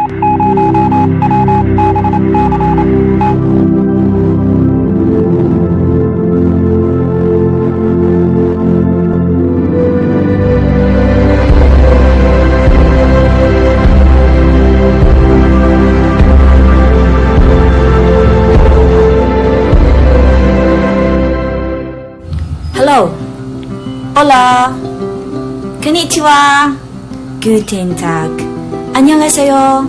Hello. Hola. Konnichiwa. Guten Tag. 안녕하세요.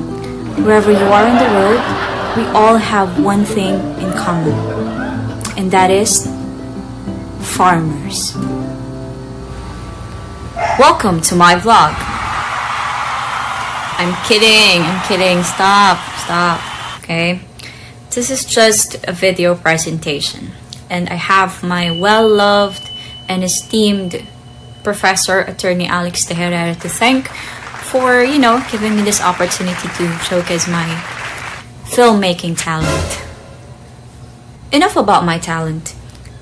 Wherever you are in the world, we all have one thing in common. And that is farmers. Welcome to my vlog. I'm kidding. Stop. Okay? This is just a video presentation. And I have my well-loved and esteemed Professor Attorney Alex Teherera to thank for, giving me this opportunity to showcase my filmmaking talent. Enough about my talent.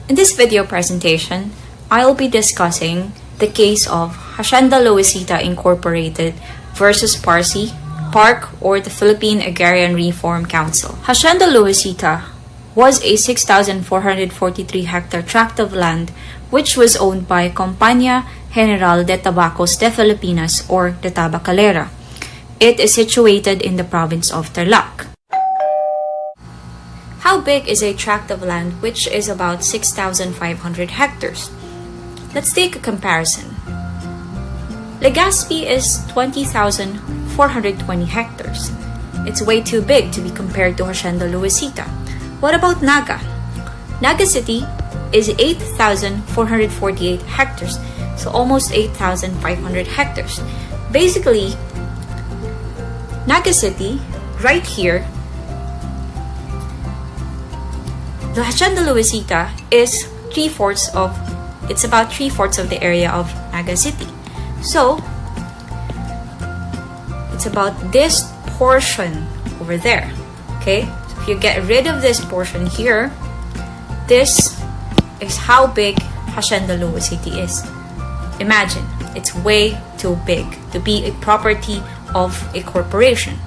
In this video presentation, I'll be discussing the case of Hacienda Luisita Incorporated versus PARC or the Philippine Agrarian Reform Council. Hacienda Luisita was a 6,443 hectare tract of land which was owned by Compañía General de Tabacos de Filipinas or the Tabacalera. It is situated in the province of Tarlac. How big is a tract of land which is about 6,500 hectares? Let's take a comparison. Legazpi is 20,420 hectares. It's way too big to be compared to Hacienda Luisita. What about Naga? Naga City is 8,448 hectares, so almost 8,500 hectares. Basically, Naga City, right here, the Hacienda Luisita is about three-fourths of the area of Naga City. So, it's about this portion over there, okay? If you get rid of this portion here, this is how big Hacienda Luisita is. Imagine, it's way too big to be a property of a corporation.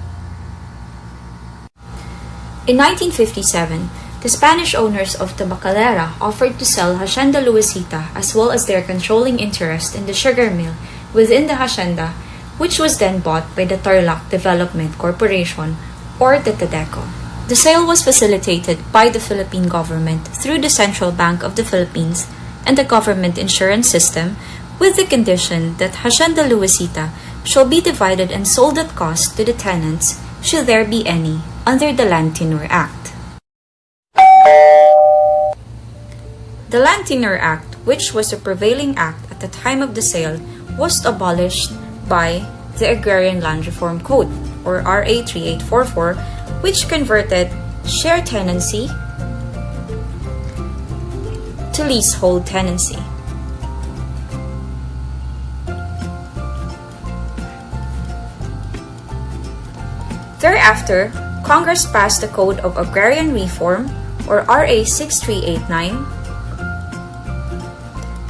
In 1957, the Spanish owners of Tabacalera offered to sell Hacienda Luisita as well as their controlling interest in the sugar mill within the hacienda, which was then bought by the Tarlac Development Corporation or the TEDECO. The sale was facilitated by the Philippine government through the Central Bank of the Philippines and the government insurance system with the condition that Hacienda Luisita shall be divided and sold at cost to the tenants should there be any under the Land Tenure Act. The Land Tenure Act, which was the prevailing act at the time of the sale, was abolished by the Agrarian Land Reform Code or RA 3844, which converted share tenancy to leasehold tenancy. Thereafter, Congress passed the Code of Agrarian Reform or RA 6389,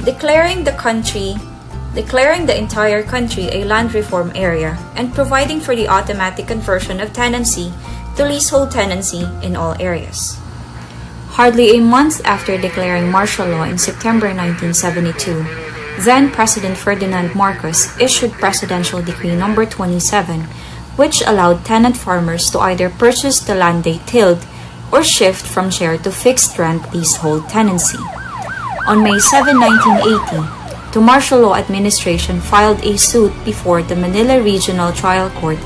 declaring the entire country a land reform area and providing for the automatic conversion of tenancy to leasehold tenancy in all areas. Hardly a month after declaring martial law in September 1972, then President Ferdinand Marcos issued Presidential Decree No. 27, which allowed tenant farmers to either purchase the land they tilled or shift from share to fixed rent leasehold tenancy. On May 7, 1980, the Martial Law Administration filed a suit before the Manila Regional Trial Court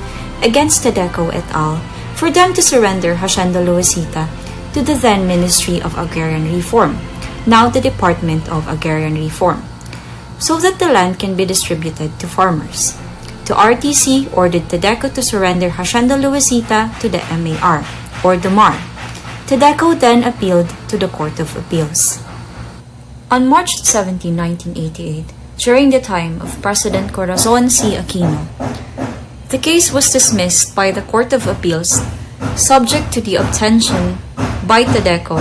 against TEDECO et al. For them to surrender Hacienda Luisita to the then Ministry of Agrarian Reform, now the Department of Agrarian Reform, so that the land can be distributed to farmers. The RTC ordered TEDECO to surrender Hacienda Luisita to the MAR, or the MAR. TEDECO then appealed to the Court of Appeals. On March 17, 1988, during the time of President Corazon C. Aquino, the case was dismissed by the Court of Appeals, subject to the obtention by TEDECO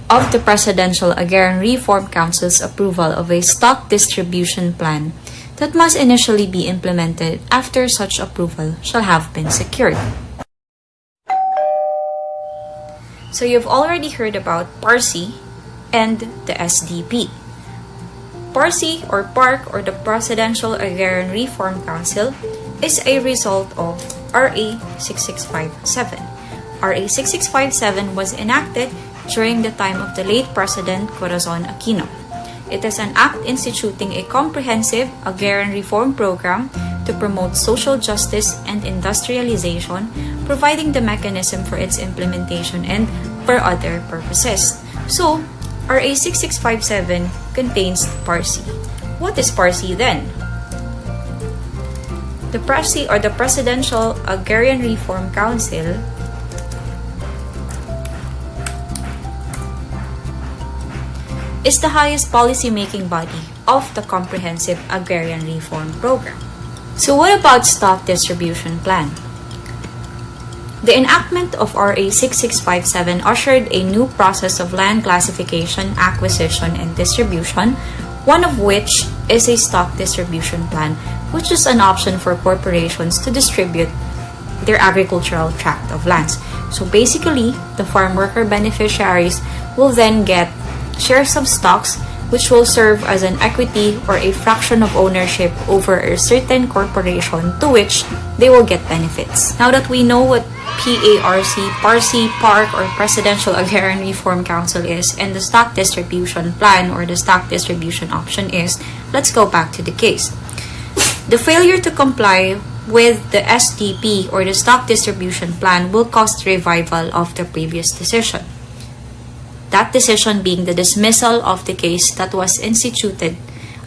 of the Presidential Agrarian Reform Council's approval of a stock distribution plan that must initially be implemented after such approval shall have been secured. So you've already heard about PARC and the SDP. PARC or PARC or the Presidential Agrarian Reform Council is a result of RA 6657. RA 6657 was enacted during the time of the late President Corazon Aquino. It is an act instituting a comprehensive agrarian reform program to promote social justice and industrialization, providing the mechanism for its implementation and for other purposes. So, RA 6657 contains PARC. What is PARC then? The PARC or the Presidential Agrarian Reform Council is the highest policy-making body of the Comprehensive Agrarian Reform Program. So what about stock distribution plan? The enactment of RA 6657 ushered a new process of land classification, acquisition, and distribution, one of which is a stock distribution plan, which is an option for corporations to distribute their agricultural tract of lands. So basically, the farm worker beneficiaries will then get shares of stocks which will serve as an equity or a fraction of ownership over a certain corporation to which they will get benefits. Now that we know what PARC, PARC, or Presidential Agrarian Reform Council is and the stock distribution plan or the stock distribution option is, let's go back to the case. The failure to comply with the SDP or the stock distribution plan will cause revival of the previous decision. That decision being the dismissal of the case that was instituted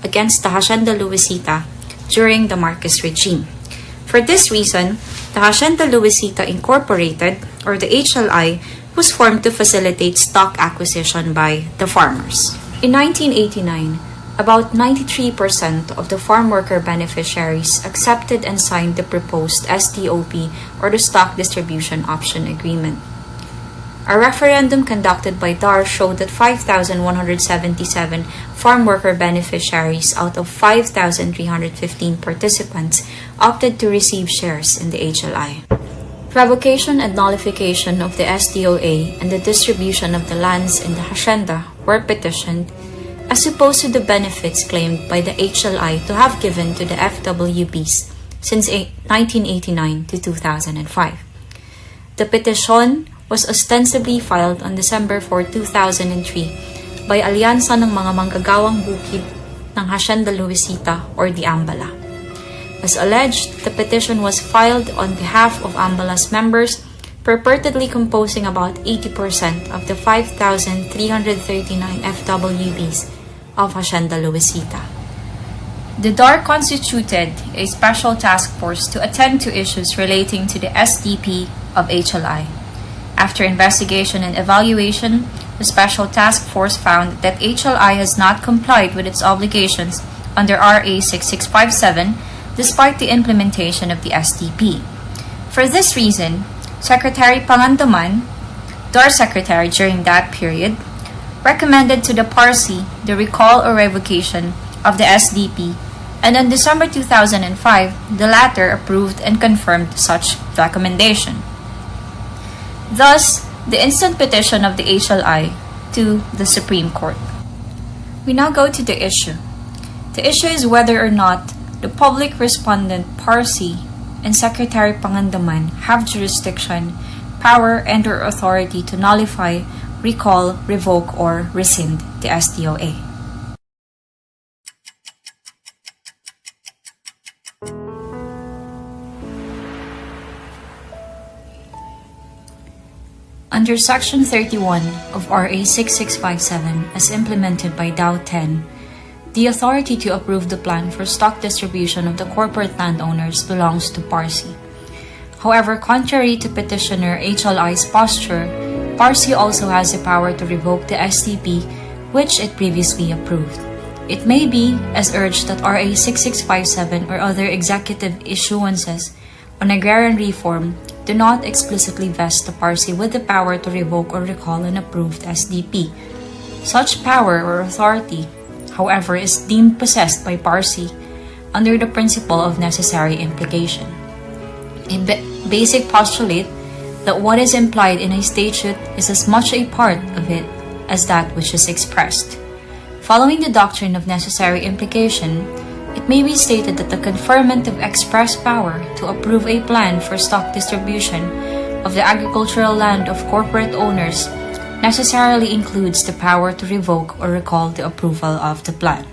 against the Hacienda Luisita during the Marcos regime. For this reason, the Hacienda Luisita Incorporated, or the HLI, was formed to facilitate stock acquisition by the farmers. In 1989, about 93% of the farm worker beneficiaries accepted and signed the proposed SDOP or the Stock Distribution Option Agreement. A referendum conducted by DAR showed that 5,177 farm worker beneficiaries out of 5,315 participants opted to receive shares in the HLI. Revocation and nullification of the SDOA and the distribution of the lands in the Hacienda were petitioned as opposed to the benefits claimed by the HLI to have given to the FWBs since 1989 to 2005. The petition was ostensibly filed on December 4, 2003 by Alyansa ng mga manggagawang bukid ng Hacienda Luisita or the AMBALA. As alleged, the petition was filed on behalf of AMBALA's members, purportedly composing about 80% of the 5,339 FWBs of Hacienda Luisita. The DAR constituted a special task force to attend to issues relating to the SDP of HLI. After investigation and evaluation, the Special Task Force found that HLI has not complied with its obligations under RA 6657 despite the implementation of the SDP. For this reason, Secretary Pangandaman, DAR Secretary during that period, recommended to the PARC the recall or revocation of the SDP, and on December 2005, the latter approved and confirmed such recommendation. Thus, the instant petition of the HLI to the Supreme Court. We now go to the issue. The issue is whether or not the public respondent PARC and Secretary Pangandaman have jurisdiction, power, and/or authority to nullify, recall, revoke, or rescind the SDOA. Under Section 31 of RA 6657 as implemented by DAO 10, the authority to approve the plan for stock distribution of the corporate landowners belongs to PARC. However, contrary to petitioner HLI's posture, PARC also has the power to revoke the SDP which it previously approved. It may be, as urged, that RA 6657 or other executive issuances on agrarian reform do not explicitly vest the PARC with the power to revoke or recall an approved SDP. Such power or authority, however, is deemed possessed by PARC under the principle of necessary implication. A basic postulate that what is implied in a statute is as much a part of it as that which is expressed. Following the doctrine of necessary implication, it may be stated that the conferment of express power to approve a plan for stock distribution of the agricultural land of corporate owners necessarily includes the power to revoke or recall the approval of the plan.